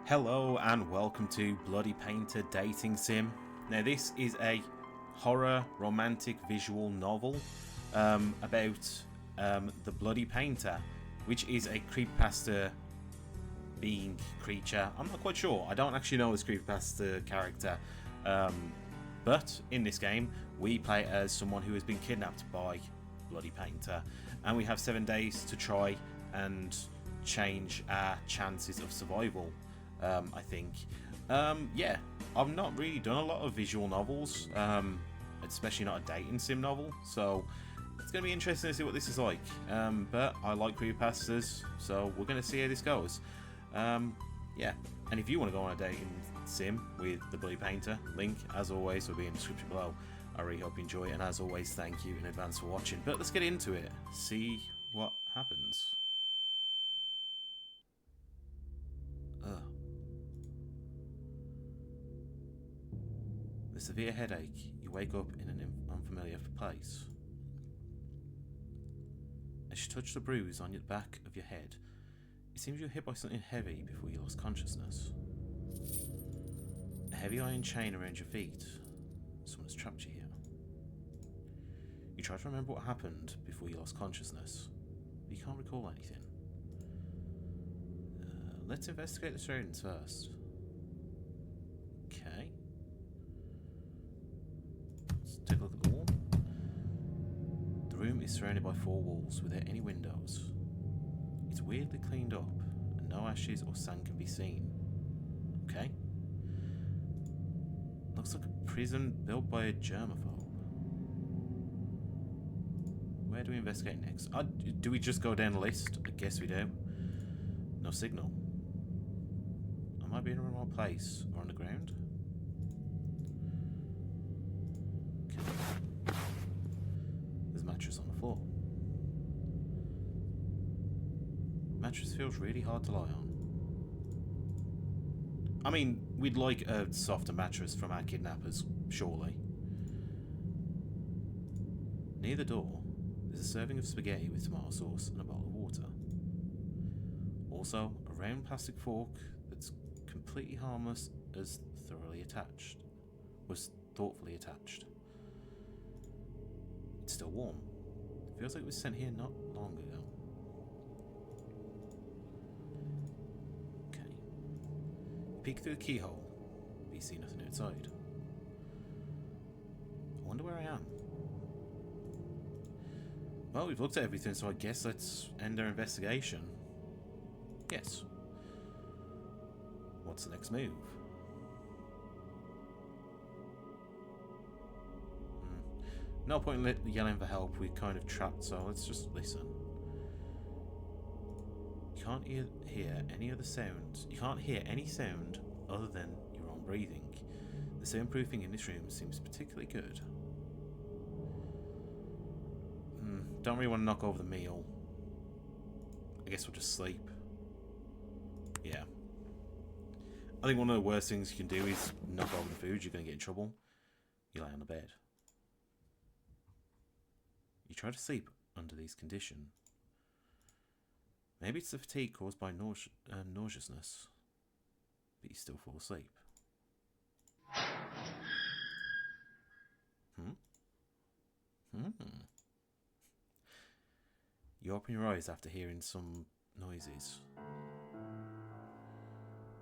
Hello and welcome to Bloody Painter Dating Sim. Now this is a horror romantic visual novel about the Bloody Painter, which is a creepypasta being creature. I'm not quite sure. I don't actually know this creepypasta character. But in this game we play as someone who has been kidnapped by Bloody Painter, and we have 7 days to try and change our chances of survival. I think. Yeah, I've not really done a lot of visual novels, especially not a dating sim novel, so it's going to be interesting to see what this is like. But I like creepypastas, so we're going to see how this goes. Yeah, and if you want to go on a dating sim with the Bloody Painter, link, as always, will be in the description below. I really hope you enjoy it, and as always, thank you in advance for watching. But let's get into it, see what happens. Ugh. With a severe headache, you wake up in an unfamiliar place. As you touch the bruise on the back of your head, it seems you were hit by something heavy before you lost consciousness. A heavy iron chain around your feet. Someone has trapped you here. You try to remember what happened before you lost consciousness, but you can't recall anything. Let's investigate the surroundings first. Okay. Let's take a look at the wall. The room is surrounded by 4 walls without any windows. It's weirdly cleaned up and no ashes or sand can be seen. Okay. Looks like a prison built by a germaphobe. Where do we investigate next? Do we just go down the list? I guess we do. No signal. I might be in a remote place or on the ground. Mattress on the floor. Mattress feels really hard to lie on. I mean, we'd like a softer mattress from our kidnappers, surely. Near the door, there's a serving of spaghetti with tomato sauce and a bowl of water. Also, a round plastic fork that's completely harmless as thoroughly attached. Was thoughtfully attached. It's still warm. It feels like it was sent here not long ago. Okay. You peek through the keyhole, but you see nothing outside. I wonder where I am. Well, we've looked at everything, so I guess let's end our investigation. Yes. What's the next move? No point in yelling for help, we're kind of trapped, so let's just listen. You can't hear any other sound. You can't hear any sound other than your own breathing. The soundproofing in this room seems particularly good. Don't really want to knock over the meal. I guess we'll just sleep. Yeah. I think one of the worst things you can do is knock over the food. You're going to get in trouble. You lie on the bed. You try to sleep under these conditions. Maybe it's the fatigue caused by nauseousness, but you still fall asleep. You open your eyes after hearing some noises.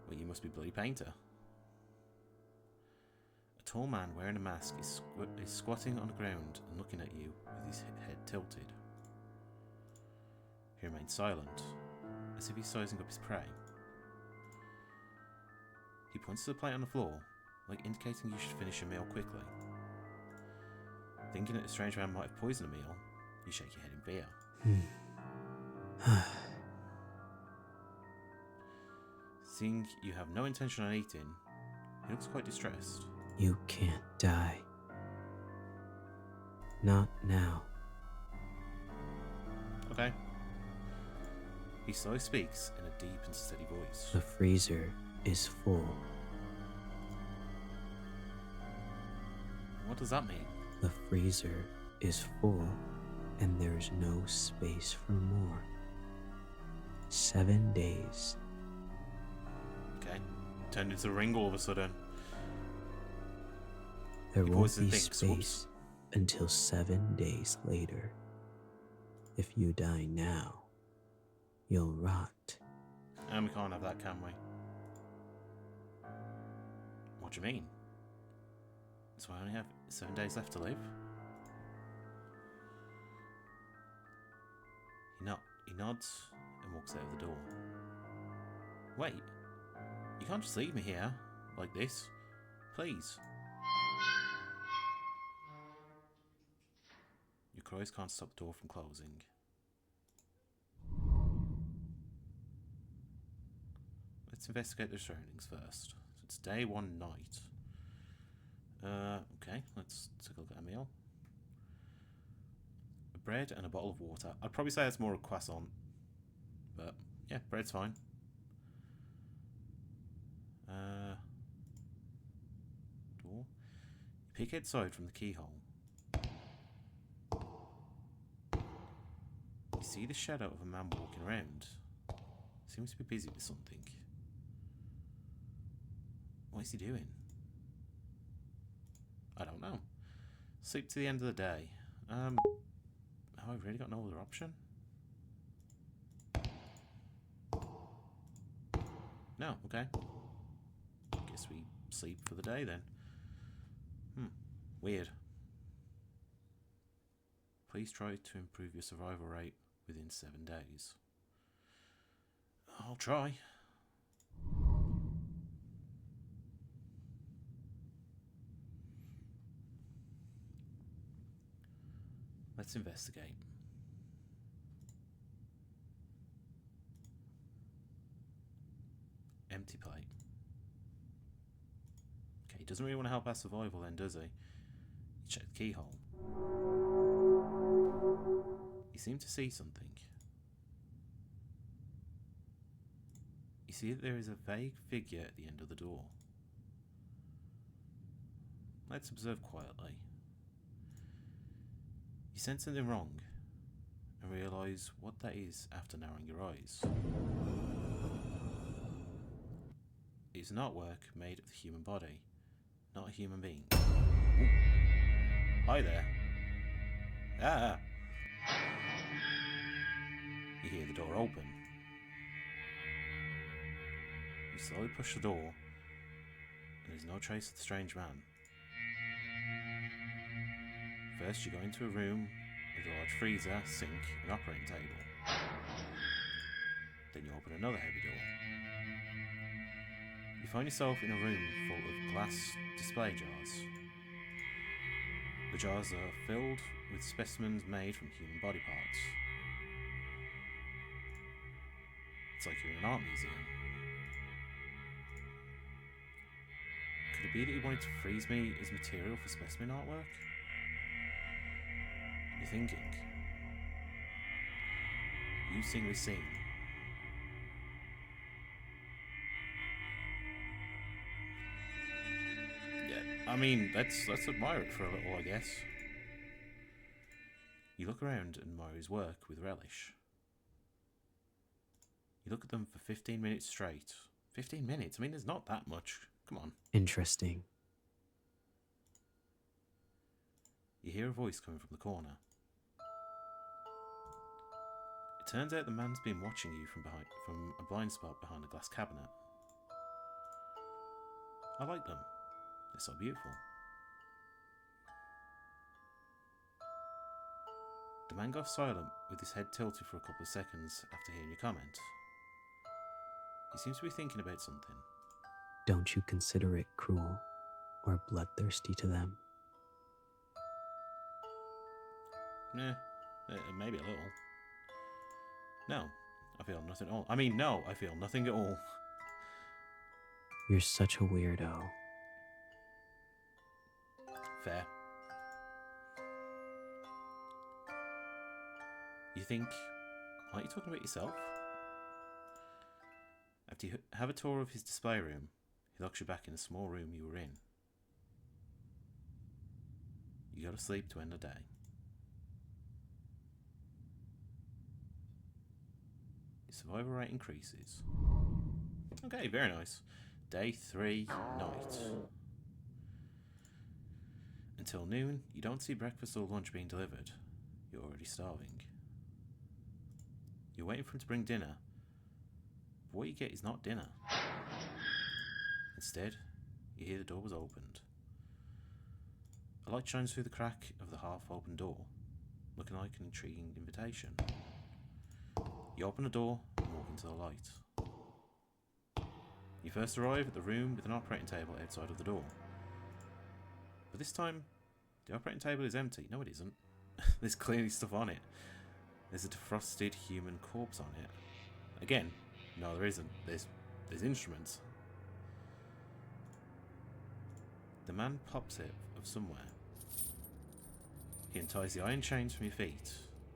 Well, you must be Bloody Painter. A tall man wearing a mask is squatting on the ground and looking at you with his head tilted. He remains silent, as if he's sizing up his prey. He points to the plate on the floor, like indicating you should finish your meal quickly. Thinking that the strange man might have poisoned the meal, you shake your head in fear. Seeing you have no intention on eating, he looks quite distressed. You can't die. Not now. Okay. He slowly speaks in a deep and steady voice. The freezer is full. What does that mean? The freezer is full, and there's no space for more. 7 days. Okay. turned into a ring all of a sudden. There Your won't voice be thinks, space whoops. until 7 days later. If you die now, you'll rot. And we can't have that, can we? What do you mean? So I only have 7 days left to live? He nods and walks out of the door. Wait, you can't just leave me here, like this. Please. Your cries can't stop the door from closing. Let's investigate the surroundings first. So it's day 1 night. Okay, let's take a look at a meal. A bread and a bottle of water. I'd probably say it's more a croissant. But, yeah, bread's fine. Door. You peek outside from the keyhole. You see the shadow of a man walking around. Seems to be busy with something. What is he doing? I don't know. Sleep to the end of the day. Oh, I've really got no other option? No, okay. Guess we sleep for the day then. Weird. Please try to improve your survival rate within 7 days. I'll try. Let's investigate. Empty plate. Okay, he doesn't really want to help our survival then, does he? You check the keyhole. You seem to see something. You see that there is a vague figure at the end of the door. Let's observe quietly. You sense something wrong and realise what that is after narrowing your eyes. It is an artwork made of the human body, not a human being. Ooh. Hi there. Ah! You hear the door open. You slowly push the door, and there's no trace of the strange man. First, you go into a room with a large freezer, sink, and operating table. Then you open another heavy door. You find yourself in a room full of glass display jars. The jars are filled with specimens made from human body parts. It's like you're in an art museum. Could it be that he wanted to freeze me as material for specimen artwork? You're thinking. You've seen this scene. Yeah, I mean, let's admire it for a little, I guess. You look around and admire his work with relish. You look at them for 15 minutes straight. 15 minutes? I mean, there's not that much. Come on. Interesting. You hear a voice coming from the corner. It turns out the man's been watching you from a blind spot behind a glass cabinet. I like them. They're so beautiful. The man goes silent with his head tilted for a couple of seconds after hearing your comment. He seems to be thinking about something. Don't you consider it cruel or bloodthirsty to them? Maybe a little. No, I feel nothing at all. I mean, no, I feel nothing at all. You're such a weirdo. Fair. You think, aren't you talking about yourself? After you have a tour of his display room, he locks you back in the small room you were in. You go to sleep to end the day. Your survival rate increases. Okay, very nice. Day 3, night. Until noon, you don't see breakfast or lunch being delivered. You're already starving. You're waiting for him to bring dinner, but what you get is not dinner. Instead, you hear the door was opened. A light shines through the crack of the half-open door, looking like an intriguing invitation. You open the door and walk into the light. You first arrive at the room with an operating table outside of the door. But this time, the operating table is empty. No, it isn't. There's clearly stuff on it. There's a defrosted human corpse on it. Again, no, there isn't. There's instruments. The man pops it of somewhere. He unties the iron chains from your feet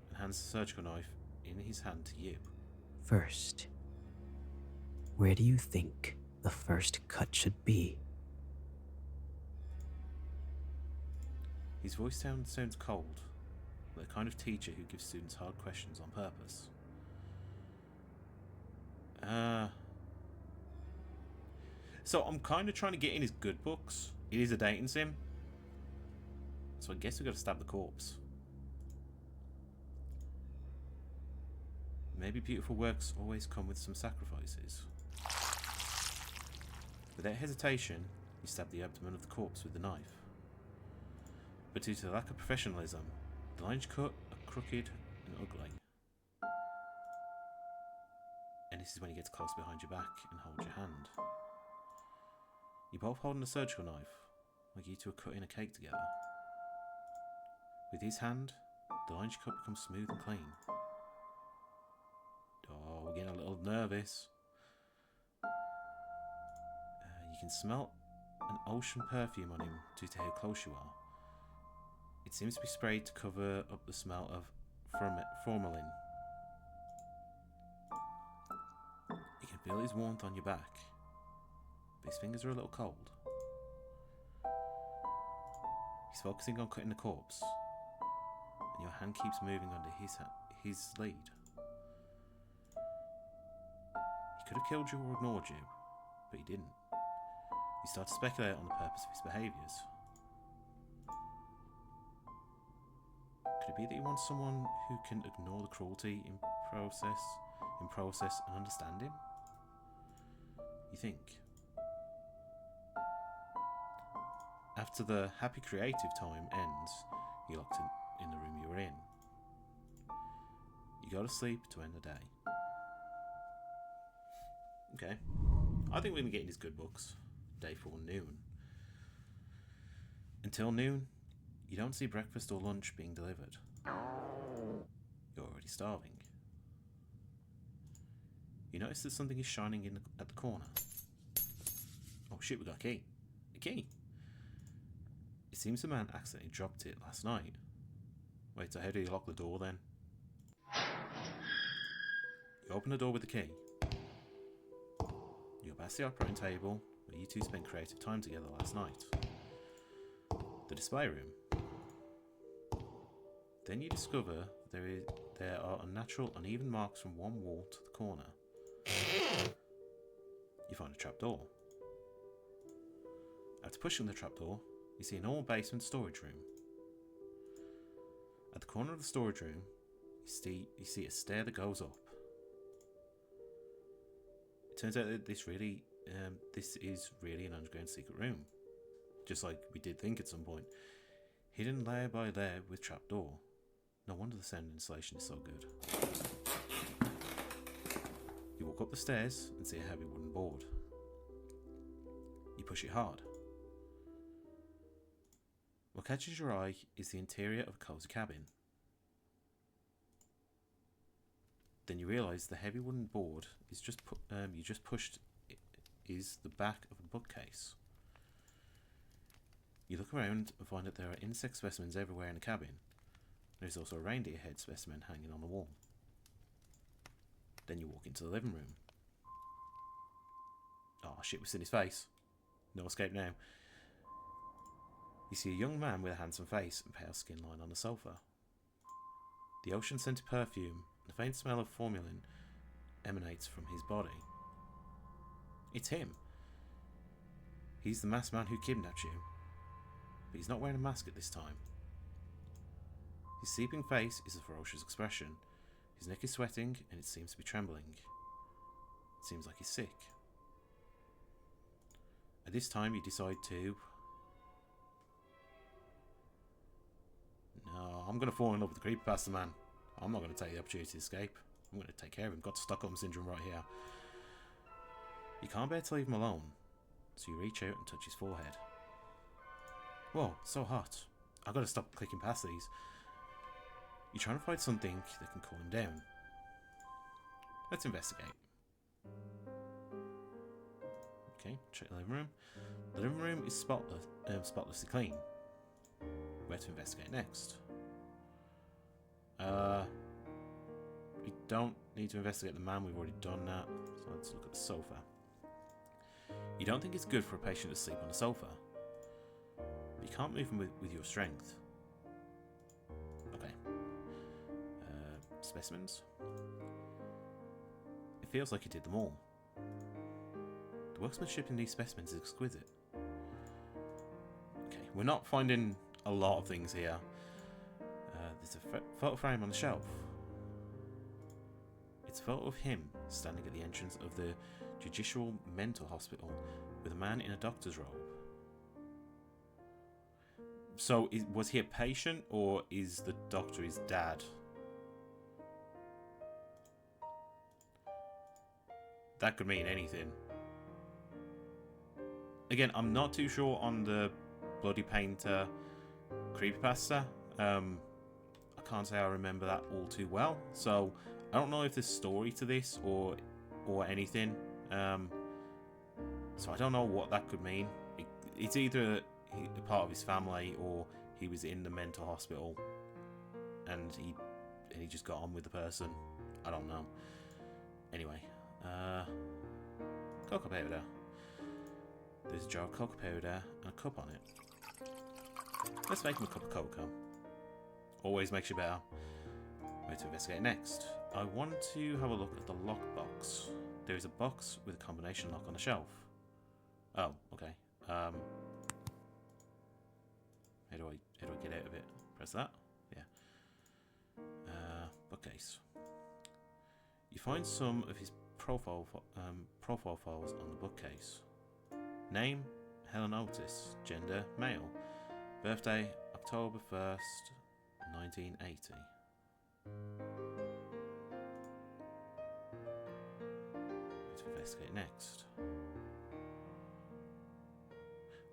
and hands the surgical knife in his hand to you. First, where do you think the first cut should be? His voice sounds cold, like the kind of teacher who gives students hard questions on purpose. So I'm kind of trying to get in his good books. It is a dating sim, so I guess we got to stab the corpse. Maybe beautiful works always come with some sacrifices. Without hesitation, you stab the abdomen of the corpse with the knife. But due to the lack of professionalism, the lines cut are crooked and ugly. And this is when he gets close behind your back and holds your hand. You're both holding a surgical knife, like you two are cutting a cake together. With his hand, the lines you cut become smooth and clean. Oh, we're getting a little nervous. You can smell an ocean perfume on him due to how close you are. It seems to be sprayed to cover up the smell of formalin. You can feel his warmth on your back, but his fingers are a little cold. He's focusing on cutting the corpse, and your hand keeps moving under his lead. He could have killed you or ignored you, but he didn't. You start to speculate on the purpose of his behaviours. Could it be that he wants someone who can ignore the cruelty in process and understand him? You think. After the happy creative time ends, you're locked in the room you were in. You go to sleep to end the day. Okay. I think we're going to get in his good books. Day 4, noon. Until noon, you don't see breakfast or lunch being delivered. You're already starving. You notice that something is shining at the corner. Oh shit, we got a key. A key! It seems the man accidentally dropped it last night. Wait, so how do you lock the door then? You open the door with the key. You go past the operating table, where you two spent creative time together last night. The display room. Then you discover there are unnatural, uneven marks from one wall to the corner. You find a trapdoor. After pushing the trapdoor, you see a normal basement storage room. At the corner of the storage room, you see a stair that goes up. It turns out that this is really an underground secret room, just like we did think at some point. Hidden layer by layer with trapdoor. No wonder the sound insulation is so good. You walk up the stairs and see a heavy wooden board. You push it hard. What catches your eye is the interior of a cozy cabin. Then you realise the heavy wooden board is you just pushed is the back of a bookcase. You look around and find that there are insect specimens everywhere in the cabin. There's also a reindeer head specimen hanging on the wall. Then you walk into the living room. Oh shit, we've seen his face. No escape now. You see a young man with a handsome face and pale skin lying on the sofa. The ocean-scented perfume and the faint smell of formalin emanates from his body. It's him. He's the masked man who kidnapped you. But he's not wearing a mask at this time. His sleeping face is a ferocious expression. His neck is sweating and it seems to be trembling. It seems like he's sick. At this time you decide to... No, I'm going to fall in love with the Creepypasta man. I'm not going to take the opportunity to escape. I'm going to take care of him. Got Stockholm Syndrome right here. You can't bear to leave him alone, so you reach out and touch his forehead. Whoa, so hot. I've got to stop clicking past these. You're trying to find something that can cool him down. Let's investigate. Okay, check the living room. The living room is spotlessly clean. Where to investigate next? We don't need to investigate the man, we've already done that. So let's look at the sofa. You don't think it's good for a patient to sleep on a sofa. But you can't move him with your strength. Okay. Specimens. It feels like you did them all. The workmanship in these specimens is exquisite. Okay, we're not finding a lot of things here. There's a photo frame on the shelf. It's a photo of him standing at the entrance of the Judicial Mental Hospital with a man in a doctor's robe. So, was he a patient or is the doctor his dad? That could mean anything. Again, I'm not too sure on the Bloody Painter Creepypasta. I can't say I remember that all too well. So, I don't know if there's story to this or anything. So I don't know what that could mean. It's either a part of his family or he was in the mental hospital and he just got on with the person. I don't know. Anyway, cocoa powder. There's a jar of cocoa powder and a cup on it. Let's make him a cup of cocoa. Always makes you better. Where to investigate next? I want to have a look at the lockbox. There is a box with a combination lock on the shelf. Oh, okay. How do I get out of it? Press that? Yeah. Bookcase. You find some of his profile files on the bookcase. Name, Helen Otis. Gender, male. Birthday, October 1st, 1980. Let's investigate next.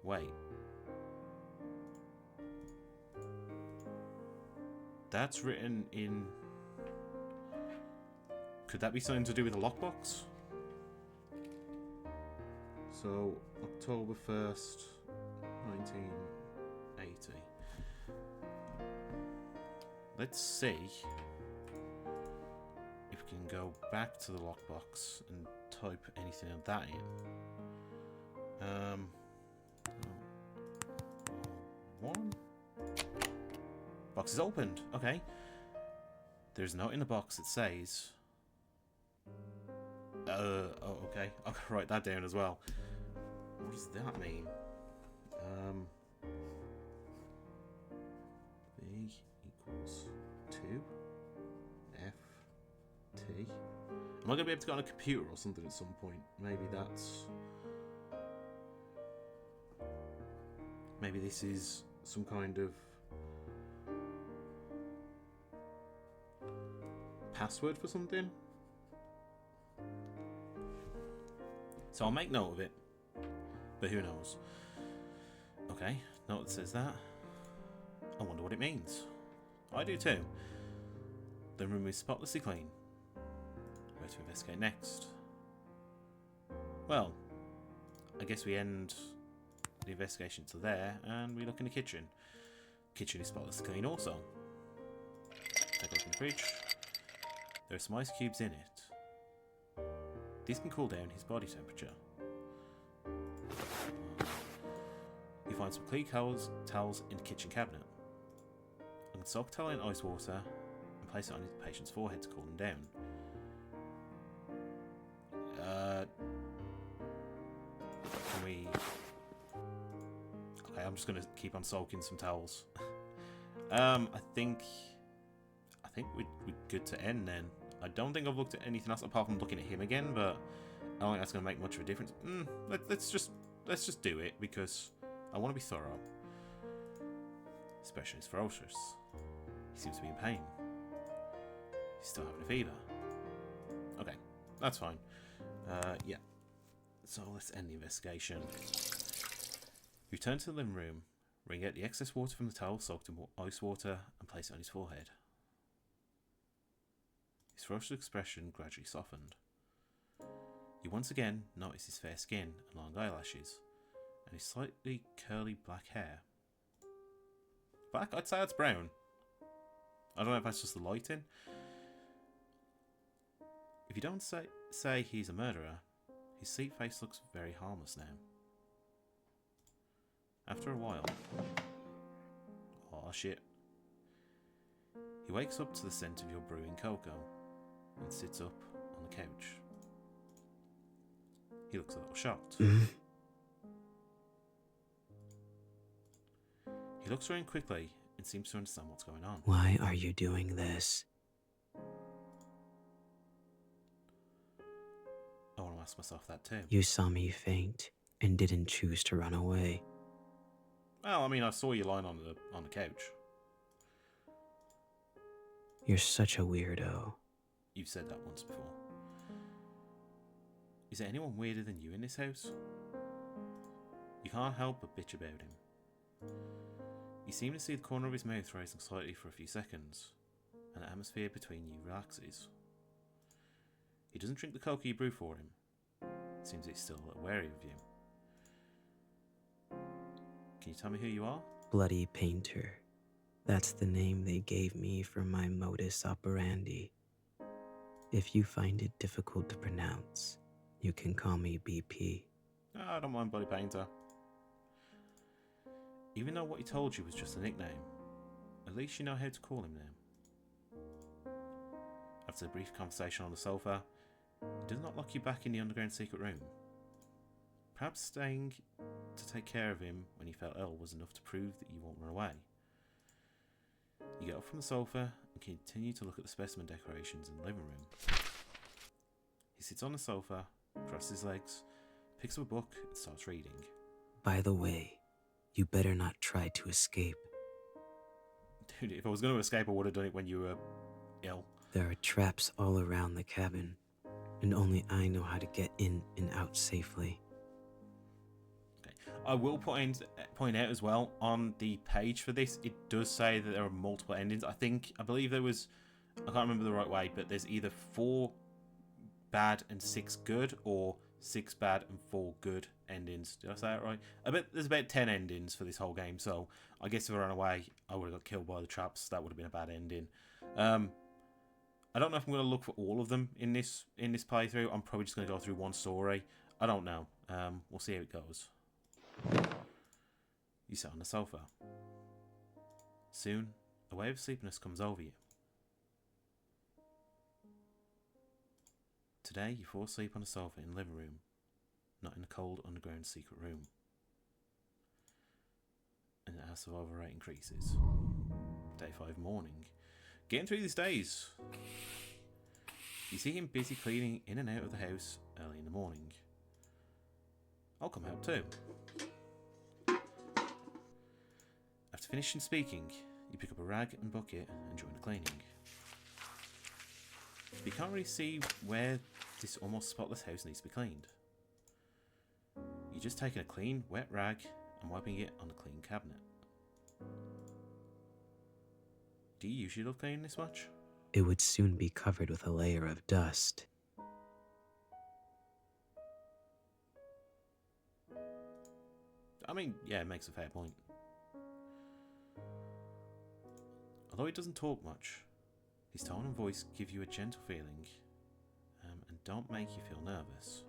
Wait. That's written in... Could that be something to do with a lockbox? So, October 1st, 1980. Let's see if we can go back to the lockbox and type anything of that in. One. Box is opened. Okay. There's a note in the box that says... oh, okay. I'll write that down as well. What does that mean? B equals 2 F T. Am I going to be able to go on a computer or something at some point? Maybe that's... Maybe this is some kind of password for something. So I'll make note of it, but who knows? Okay, note that says that. I wonder what it means. I do too. The room is spotlessly clean. Where to investigate next? Well, I guess we end the investigation to there, and we look in the kitchen. Kitchen is spotlessly clean also. Take a look in the fridge. There are some ice cubes in it. These can cool down his body temperature. You find some clean towels in the kitchen cabinet. I can soak a towel in ice water and place it on the patient's forehead to cool them down. Can we Okay, I'm just gonna keep on soaking some towels. I think we're good to end then. I don't think I've looked at anything else apart from looking at him again, but I don't think that's gonna make much of a difference. Let's just do it because I want to be thorough. Especially it's ferocious. He seems to be in pain. He's still having a fever. Okay, that's fine. Yeah. So let's end the investigation. You return to the living room, wring out the excess water from the towel soaked in ice water, and place it on his forehead. His ferocious expression gradually softened. You once again notice his fair skin and long eyelashes, and his slightly curly black hair. Black? I'd say it's brown. I don't know if that's just the lighting. If you don't say he's a murderer, his sweet face looks very harmless now. After a while... Oh shit. He wakes up to the scent of your brewing cocoa and sits up on the couch. He looks a little shocked. He looks around quickly and seems to understand what's going on. Why are you doing this? I want to ask myself that too. You saw me faint and didn't choose to run away. Well, I mean, I saw you lying on the couch. You're such a weirdo. You've said that once before. Is there anyone weirder than you in this house? You can't help but bitch about him. You seem to see the corner of his mouth rising slightly for a few seconds, and the atmosphere between you relaxes. He doesn't drink the cocoa you brew for him. It seems he's still a little wary of you. Can you tell me who you are? Bloody Painter. That's the name they gave me for my modus operandi. If you find it difficult to pronounce, you can call me BP. I don't mind Bloody Painter. Even though what he told you was just a nickname, at least you know how to call him now. After a brief conversation on the sofa, he does not lock you back in the underground secret room. Perhaps staying to take care of him when he felt ill was enough to prove that you won't run away. You get up from the sofa and continue to look at the specimen decorations in the living room. He sits on the sofa, crosses his legs, picks up a book and starts reading. By the way, you better not try to escape. Dude, if I was going to escape, I would have done it when you were ill. There are traps all around the cabin, and only I know how to get in and out safely. Okay. I will point out as well, on the page for this, it does say that there are multiple endings. I believe there was, I can't remember the right way, but there's either 4 bad and 6 good, or 6 bad and 4 good endings. Did I say it right? There's about 10 endings for this whole game, so I guess if I ran away, I would have got killed by the traps. That would have been a bad ending. I don't know if I'm going to look for all of them in this playthrough. I'm probably just going to go through one story. I don't know. We'll see how it goes. You sit on the sofa. Soon, a wave of sleepiness comes over you. Today, you fall asleep on the sofa in the living room, not in the cold underground secret room. And as survival rate increases. Day 5 morning. Getting through these days. You see him busy cleaning in and out of the house early in the morning. I'll come help too. After finishing speaking, you pick up a rag and bucket and join the cleaning. But you can't really see where this almost spotless house needs to be cleaned. You're just taking a clean, wet rag and wiping it on the clean cabinet. Do you usually love cleaning this much? It would soon be covered with a layer of dust. I mean, yeah, it makes a fair point. Although he doesn't talk much, his tone and voice give you a gentle feeling and don't make you feel nervous.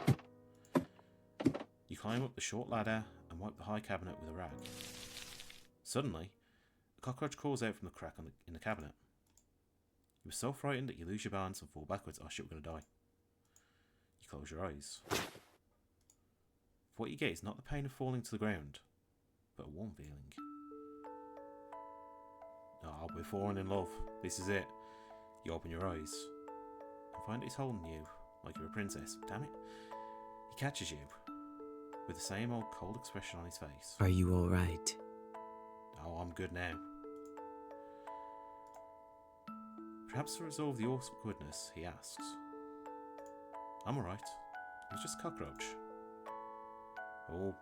You climb up the short ladder and wipe the high cabinet with a rag. Suddenly, a cockroach crawls out from the crack in the cabinet. You were so frightened that you lose your balance and fall backwards. Oh shit, we're going to die. You close your eyes. What you get is not the pain of falling to the ground, but a warm feeling. Ah, we're falling in love. This is it. You open your eyes and find he's holding you like you're a princess. Damn it. He catches you with the same old cold expression on his face. Are you alright? Oh, I'm good now. Perhaps to resolve the awkwardness, he asks. I'm alright. It was just a cockroach. Oh,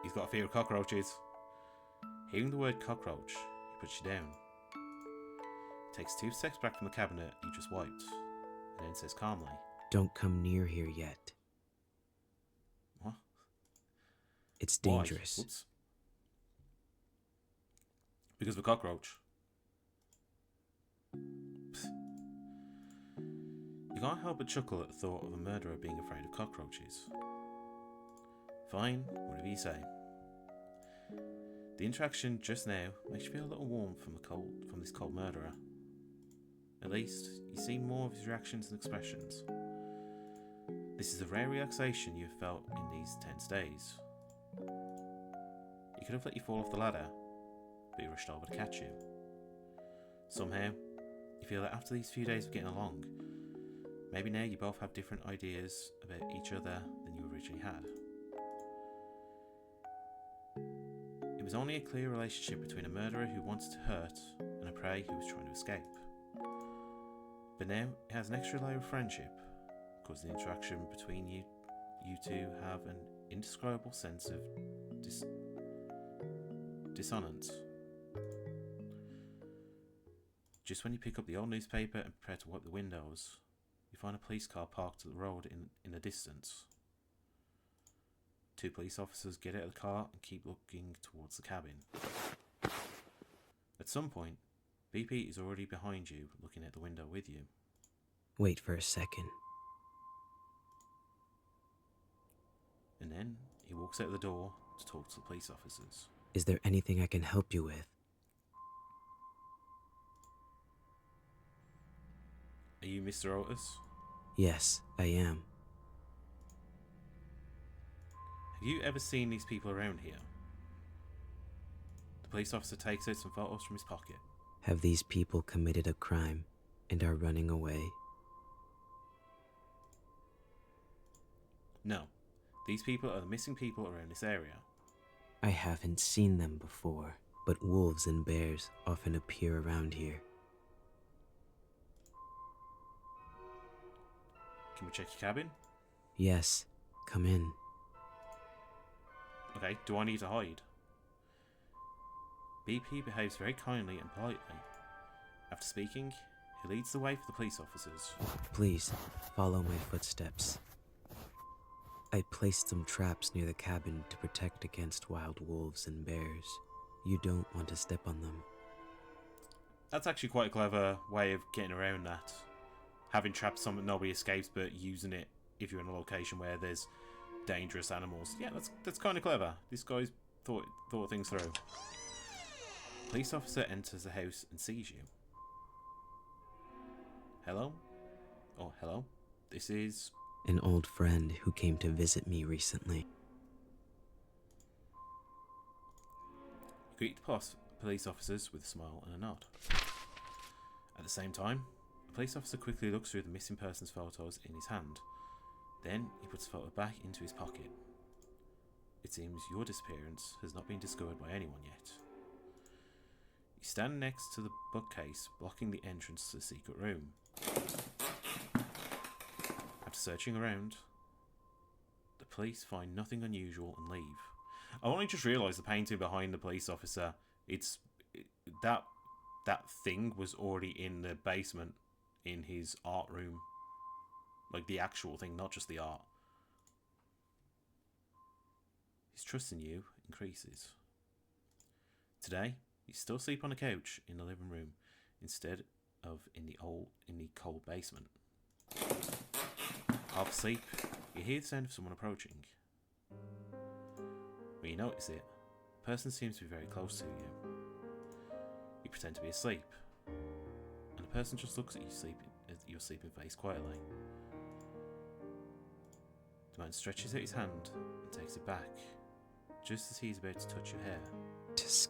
he's got a fear of cockroaches. Hearing the word cockroach, he puts you down. He takes 2 steps back from the cabinet you just wiped, and then says calmly, Don't come near here yet. What? It's Why? dangerous. Oops. Because of a cockroach. Psst. You can't help but chuckle at the thought of a murderer being afraid of cockroaches. Fine, whatever you say. The interaction just now makes you feel a little warm from this cold murderer. At least, you see more of his reactions and expressions. This is a rare relaxation you have felt in these tense days. He could have let you fall off the ladder, but he rushed over to catch you. Somehow, you feel that after these few days of getting along, maybe now you both have different ideas about each other than you originally had. It was only a clear relationship between a murderer who wanted to hurt and a prey who was trying to escape. But now it has an extra layer of friendship, because the interaction between you two have an indescribable sense of dissonance. Just when you pick up the old newspaper and prepare to wipe the windows, you find a police car parked at the road in the distance. 2 police officers get out of the car and keep looking towards the cabin. At some point, BP is already behind you, looking out the window with you. Wait for a second. And then he walks out the door to talk to the police officers. Is there anything I can help you with? Are you Mr. Otis? Yes, I am. Have you ever seen these people around here? The police officer takes out some photos from his pocket. Have these people committed a crime and are running away? No. These people are the missing people around this area. I haven't seen them before, but wolves and bears often appear around here. Can we check your cabin? Yes, come in. Okay, do I need to hide? BP behaves very kindly and politely. After speaking, he leads the way for the police officers. Please, follow my footsteps. I placed some traps near the cabin to protect against wild wolves and bears. You don't want to step on them. That's actually quite a clever way of getting around that. Having trapped something nobody escapes, but using it if you're in a location where there's dangerous animals. Yeah, that's kind of clever. This guy's thought things through. Police officer enters the house and sees you. Hello? Oh, hello. This is... An old friend who came to visit me recently. You greet the police officers with a smile and a nod. At the same time, the police officer quickly looks through the missing person's photos in his hand. Then he puts the photo back into his pocket. It seems your disappearance has not been discovered by anyone yet. You stand next to the bookcase, blocking the entrance to the secret room. After searching around, the police find nothing unusual and leave. I only just realised the painting behind the police officer. That thing was already in the basement in his art room. Like the actual thing, not just the art. His trust in you increases. Today, you still sleep on a couch in the living room instead of in the cold basement. Half asleep, you hear the sound of someone approaching. When you notice it, the person seems to be very close to you. You pretend to be asleep, and the person just looks at your sleeping face quietly. The man stretches out his hand and takes it back, just as he's about to touch your hair. Just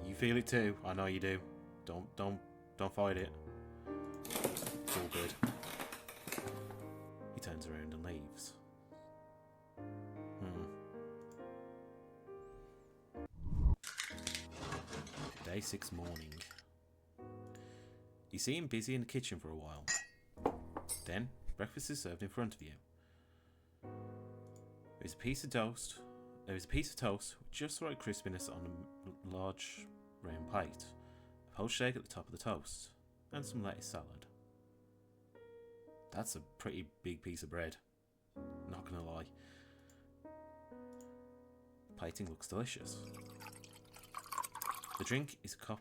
You feel it too. I know you do. Don't fight it. It's all good. He turns around and leaves. Day 6 morning. You see him busy in the kitchen for a while. Then, breakfast is served in front of you. There's a piece of toast with just the right crispiness on a large round plate, a poached egg at the top of the toast, and some lettuce salad. That's a pretty big piece of bread, not gonna lie. Plating looks delicious. The drink is a cup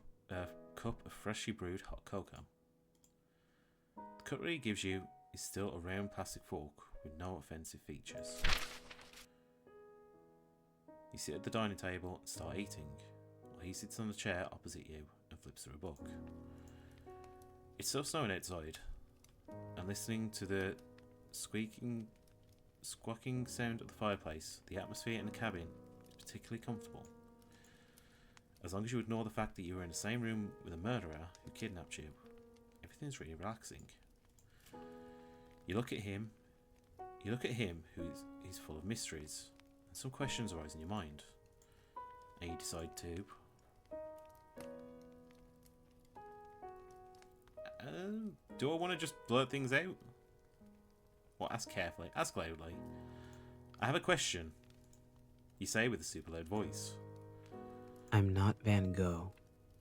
of freshly brewed hot cocoa. The cutlery he gives you is still a round plastic fork with no offensive features. You sit at the dining table and start eating, while he sits on the chair opposite you and flips through a book. It's still snowing outside, and listening to the squawking sound of the fireplace, the atmosphere in the cabin is particularly comfortable. As long as you ignore the fact that you were in the same room with a murderer who kidnapped you, everything's really relaxing. You look at him who's full of mysteries, and some questions arise in your mind. And you decide to do I want to just blurt things out? Well, ask carefully, ask loudly. I have a question, you say with a super loud voice. I'm not Van Gogh.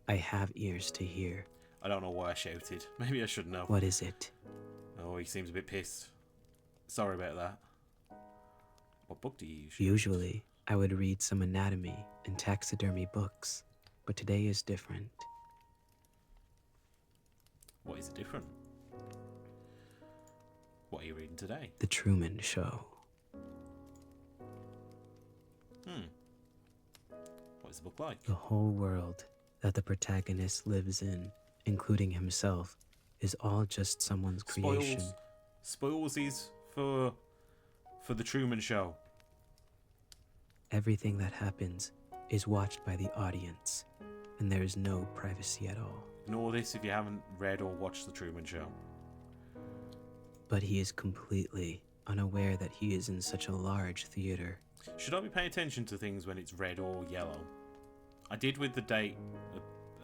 I have ears to hear. I don't know why I shouted. Maybe I should know. What is it? Oh, he seems a bit pissed. Sorry about that. What book do you use? Usually, I would read some anatomy and taxidermy books, but today is different. What is it different? What are you reading today? The Truman Show. What is the book like? The whole world that the protagonist lives in, including himself, is all just someone's creation. Spoilsies for the Truman Show. Everything that happens is watched by the audience, and there is no privacy at all. Ignore this if you haven't read or watched the Truman Show. But he is completely unaware that he is in such a large theater. Should I be paying attention to things when it's red or yellow? I did with the date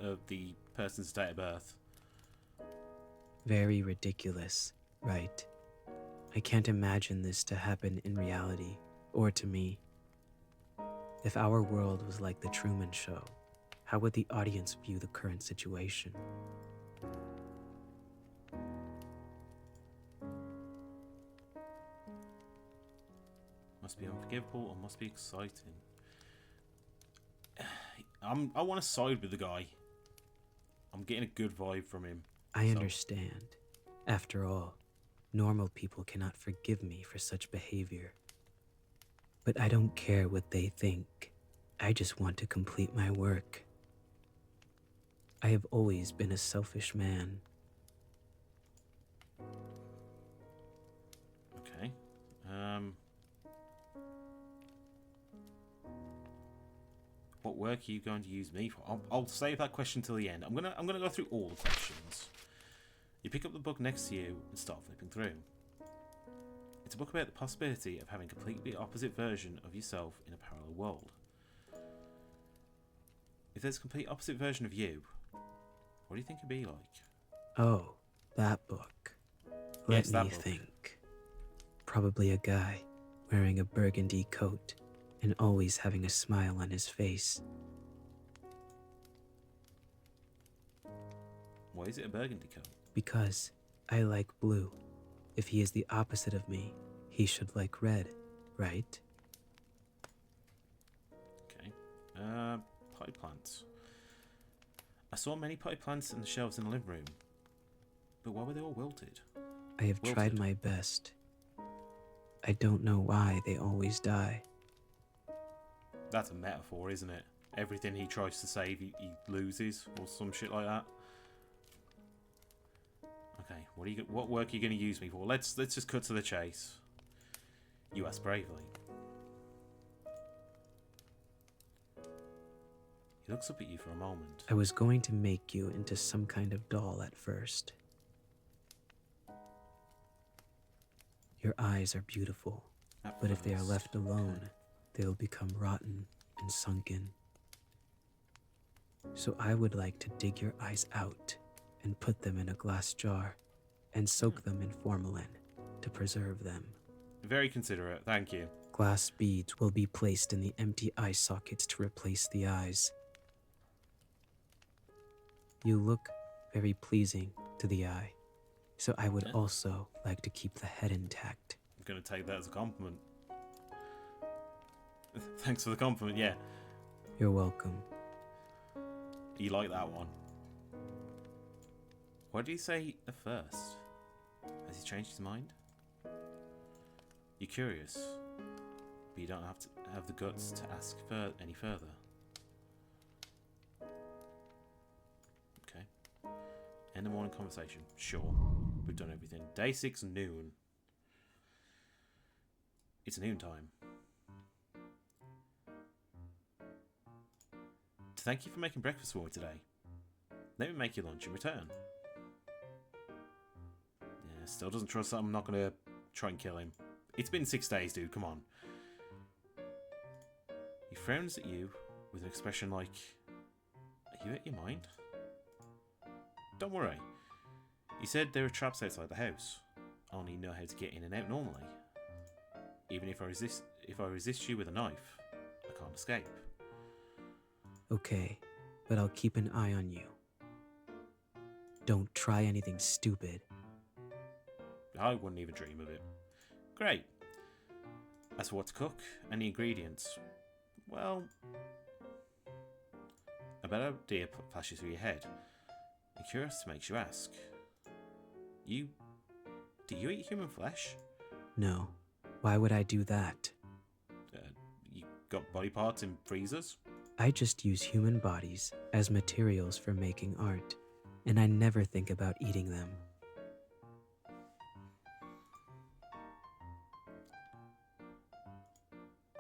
of the person's date of birth. Very ridiculous, right? I can't imagine this to happen in reality, or to me. If our world was like the Truman Show, how would the audience view the current situation? Must be unforgivable or must be exciting. I want to side with the guy. I'm getting a good vibe from him. I understand. After all, normal people cannot forgive me for such behavior. But I don't care what they think. I just want to complete my work. I have always been a selfish man. Okay. What work are you going to use me for? I'll save that question till the end. I'm gonna go through all the questions. You pick up the book next to you and start flipping through. It's a book about the possibility of having a completely opposite version of yourself in a parallel world. If there's a complete opposite version of you, what do you think it'd be like? Oh, that book. Yes, Let that me book. think. Probably a guy wearing a burgundy coat and always having a smile on his face. Why is it a burgundy coat? Because I like blue. If he is the opposite of me, he should like red, right? Okay. Potted plants. I saw many potted plants in the shelves in the living room. But why were they all wilted? I have tried my best. I don't know why they always die. That's a metaphor, isn't it? Everything he tries to save, he loses, or some shit like that. Okay, what work are you going to use me for? Let's just cut to the chase. You ask bravely. He looks up at you for a moment. I was going to make you into some kind of doll at first. Your eyes are beautiful, but if they are left alone, they'll become rotten and sunken. So I would like to dig your eyes out and put them in a glass jar and soak them in formalin to preserve them. Very considerate, thank you. Glass beads will be placed in the empty eye sockets to replace the eyes. You look very pleasing to the eye, so I would also like to keep the head intact. I'm going to take that as a compliment. Thanks for the compliment, yeah. You're welcome. You like that one? What did he say at first? Has he changed his mind? You're curious, but you don't have to have the guts to ask any further. Okay. End of morning conversation. Sure. We've done everything. Day 6, noon. It's noon time. Thank you for making breakfast for me today. Let me make you lunch in return. Yeah, still doesn't trust that I'm not going to try and kill him. It's been 6 days, dude. Come on. He frowns at you with an expression like, are you at your mind? Don't worry. You said there are traps outside the house. I only know how to get in and out normally. Even if I resist you with a knife, I can't escape. Okay, but I'll keep an eye on you. Don't try anything stupid. I wouldn't even dream of it. Great. As for what to cook and the ingredients, well, a better idea flashes through your head. And curiosity makes you ask. Do you eat human flesh? No. Why would I do that? You got body parts in freezers? I just use human bodies as materials for making art, and I never think about eating them.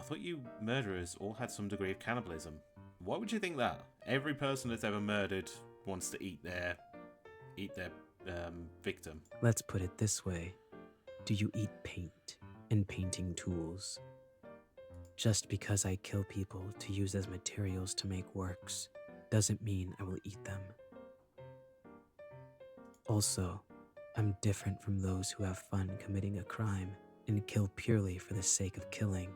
I thought you murderers all had some degree of cannibalism. Why would you think that? Every person that's ever murdered wants to eat their victim. Let's put it this way. Do you eat paint and painting tools? Just because I kill people to use as materials to make works doesn't mean I will eat them. Also, I'm different from those who have fun committing a crime and kill purely for the sake of killing.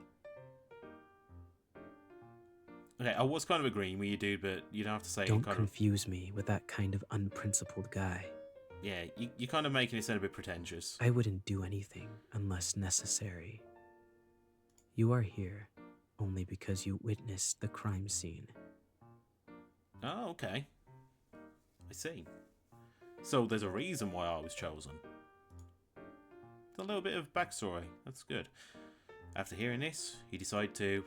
Okay, I was kind of agreeing with you, dude, but you don't have to say... Don't confuse me with that kind of unprincipled guy. Yeah, you're kind of making it sound a bit pretentious. I wouldn't do anything unless necessary. You are here only because you witnessed the crime scene. Oh, okay. I see. So there's a reason why I was chosen. A little bit of backstory. That's good. After hearing this, you decide to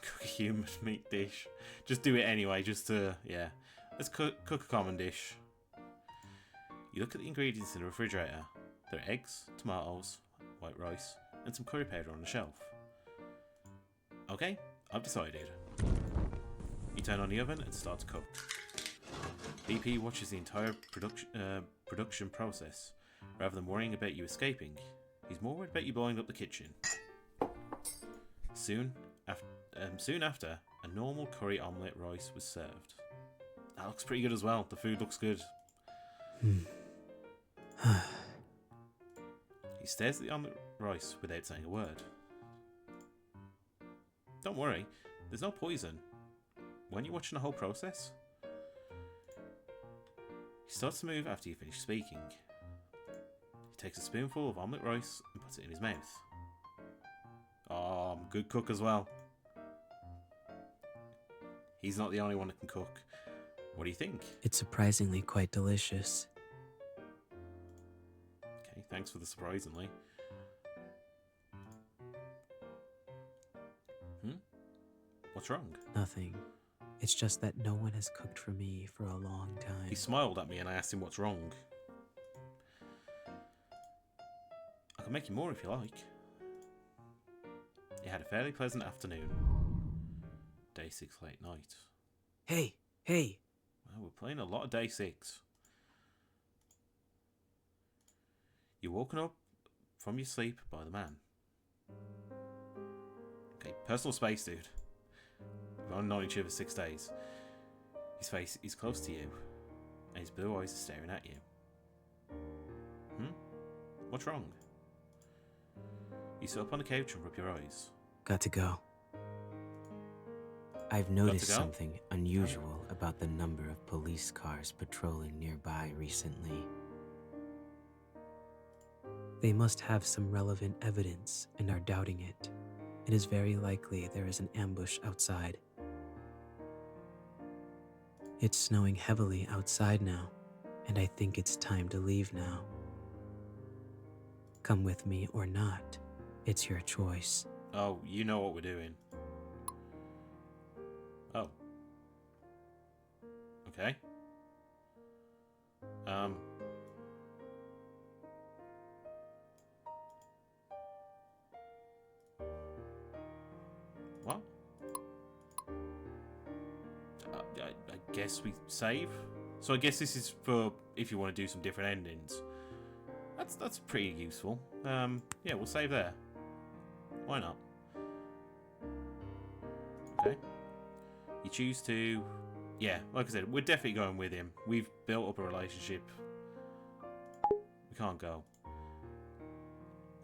cook a human meat dish. Just do it anyway, just to, yeah. Let's cook a common dish. You look at the ingredients in the refrigerator. There are eggs, tomatoes, white rice, and some curry powder on the shelf. Okay, I've decided. You turn on the oven and start to cook. BP watches the entire production process. Rather than worrying about you escaping, he's more worried about you blowing up the kitchen. Soon after, a normal curry omelette rice was served. That looks pretty good as well. The food looks good. He stares at the omelette rice without saying a word. Don't worry, there's no poison. When you're watching the whole process, he starts to move after you finish speaking. He takes a spoonful of omelette rice and puts it in his mouth. Oh, I'm a good cook as well. He's not the only one that can cook. What do you think? It's surprisingly quite delicious. Okay, thanks for the surprisingly. What's wrong? Nothing. It's just that no one has cooked for me for a long time. He smiled at me and I asked him what's wrong. I can make you more if you like. You had a fairly pleasant afternoon. Day 6 late night. Hey, hey! Well, we're playing a lot of day 6. You're woken up from your sleep by the man. Okay, personal space, dude. We've only known each other 6 days. His face is close to you, and his blue eyes are staring at you. What's wrong? You sit up on the couch and rub your eyes. Got to go. I've noticed something unusual about the number of police cars patrolling nearby recently. They must have some relevant evidence and are doubting it. It is very likely there is an ambush outside. It's snowing heavily outside now, and I think it's time to leave now. Come with me or not, it's your choice. Oh, you know what we're doing. Oh. Okay. What? I guess we save. So I guess this is for if you want to do some different endings. That's pretty useful. Yeah, we'll save there. Why not? Okay. You choose to... Yeah, like I said, we're definitely going with him. We've built up a relationship. We can't go.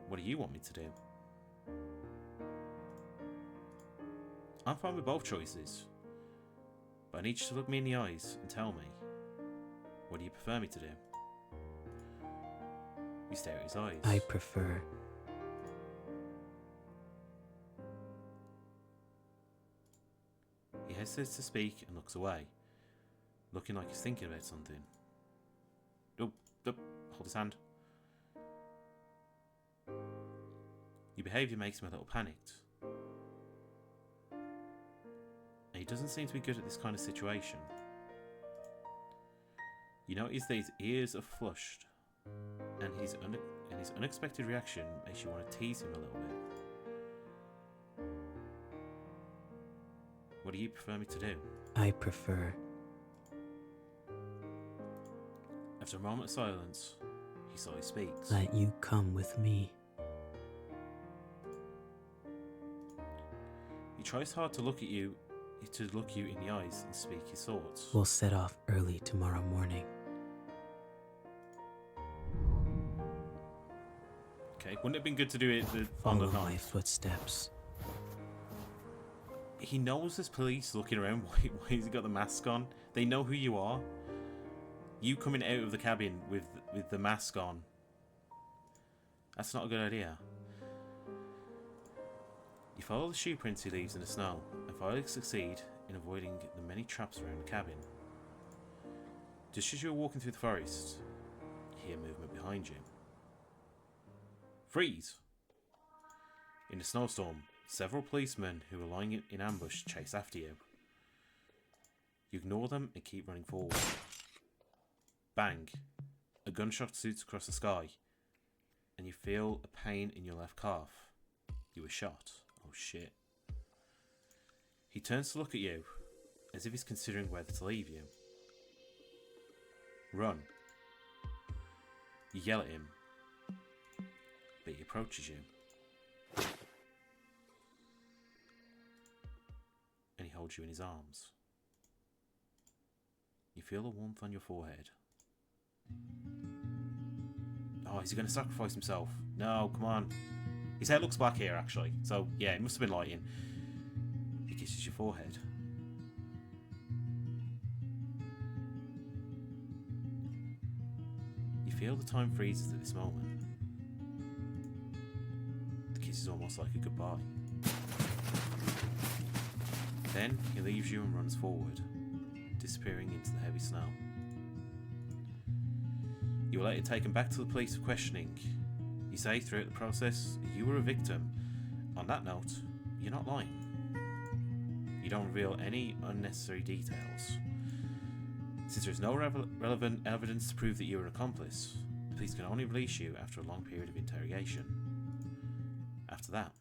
What do you want me to do? I'm fine with both choices. But I need you to look me in the eyes and tell me. What do you prefer me to do? You stare at his eyes. I prefer... He hesitates to speak and looks away, looking like he's thinking about something. Oh, hold his hand. Your behaviour makes him a little panicked. And he doesn't seem to be good at this kind of situation. You notice that his ears are flushed, and his unexpected reaction makes you want to tease him a little bit. What do you prefer me to do? I prefer... After a moment of silence, he slowly speaks. Let you come with me. He tries hard to look you in the eyes and speak his thoughts. We'll set off early tomorrow morning. Okay, wouldn't it have been good to do it on Follow the my night? footsteps. He knows there's police looking around. Why has he got the mask on? They know who you are. You coming out of the cabin with the mask on. That's not a good idea. You follow the shoe prints he leaves in the snow and finally succeed in avoiding the many traps around the cabin. Just as you're walking through the forest, you hear movement behind you. Freeze! In the snowstorm, several policemen who are lying in ambush chase after you. You ignore them and keep running forward. Bang! A gunshot shoots across the sky, and you feel a pain in your left calf. You were shot. Oh shit. He turns to look at you, as if he's considering whether to leave you. Run. You yell at him, but he approaches you. And he holds you in his arms. You feel the warmth on your forehead. Oh, is he going to sacrifice himself? No, come on. His hair looks black here, actually. So, yeah, it must have been lighting. He kisses your forehead. You feel the time freezes at this moment. The kiss is almost like a goodbye. Then he leaves you and runs forward, disappearing into the heavy snow. You are later taken back to the police for questioning. You say throughout the process you were a victim. On that note, you're not lying. You don't reveal any unnecessary details. Since there is no relevant evidence to prove that you are an accomplice, the police can only release you after a long period of interrogation. After that,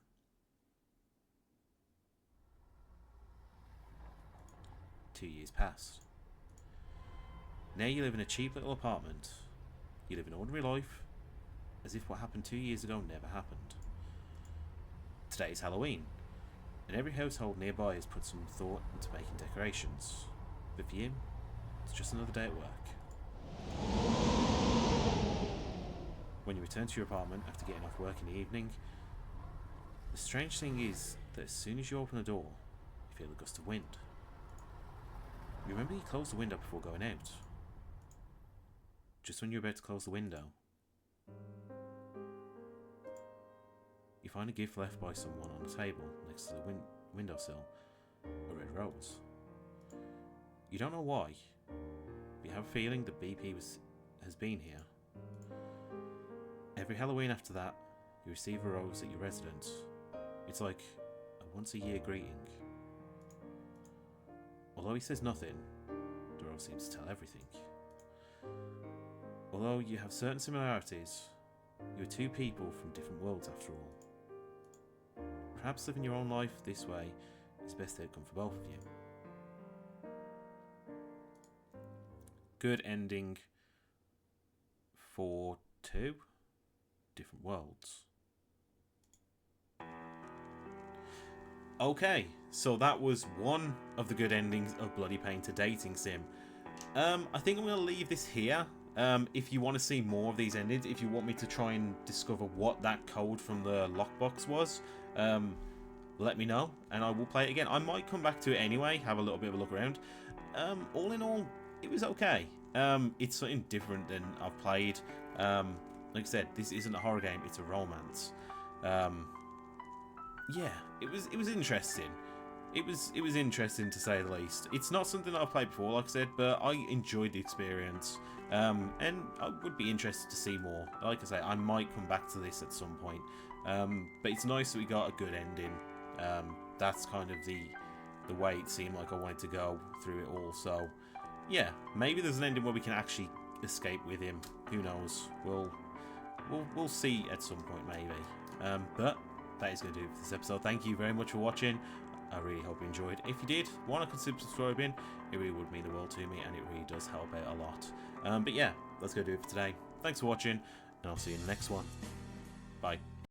2 years passed. Now you live in a cheap little apartment. You live an ordinary life, as if what happened 2 years ago never happened. Today is Halloween, and every household nearby has put some thought into making decorations. But for you, it's just another day at work. When you return to your apartment after getting off work in the evening, the strange thing is that as soon as you open the door, you feel a gust of wind. You remember you closed the window before going out. Just when you're about to close the window, you find a gift left by someone on the table next to the windowsill, a red rose. You don't know why, but you have a feeling that BP has been here. Every Halloween after that, you receive a rose at your residence. It's like a once-a-year greeting. Although he says nothing, the rose seems to tell everything. Although you have certain similarities, you are two people from different worlds after all. Perhaps living your own life this way is the best outcome for both of you. Good ending for two different worlds. Okay, so that was one of the good endings of Bloody Painter Dating Sim. I think I'm going to leave this here. If you want to see more of these endings, if you want me to try and discover what that code from the lockbox was, let me know and I will play it again. I might come back to it anyway, have a little bit of a look around. All in all, it was okay. It's something different than I've played. Like I said, this isn't a horror game, it's a romance. Yeah, it was interesting. It was interesting to say the least. It's not something that I've played before, like I said, but I enjoyed the experience. And I would be interested to see more. Like I say, I might come back to this at some point. But it's nice that we got a good ending. That's kind of the way it seemed like I wanted to go through it all. So yeah, maybe there's an ending where we can actually escape with him. Who knows? We'll see at some point maybe. But that is going to do it for this episode. Thank you very much for watching. I really hope you enjoyed. If you did, why not consider subscribing? It really would mean the world to me, and it really does help out a lot. But yeah, that's going to do it for today. Thanks for watching, and I'll see you in the next one. Bye.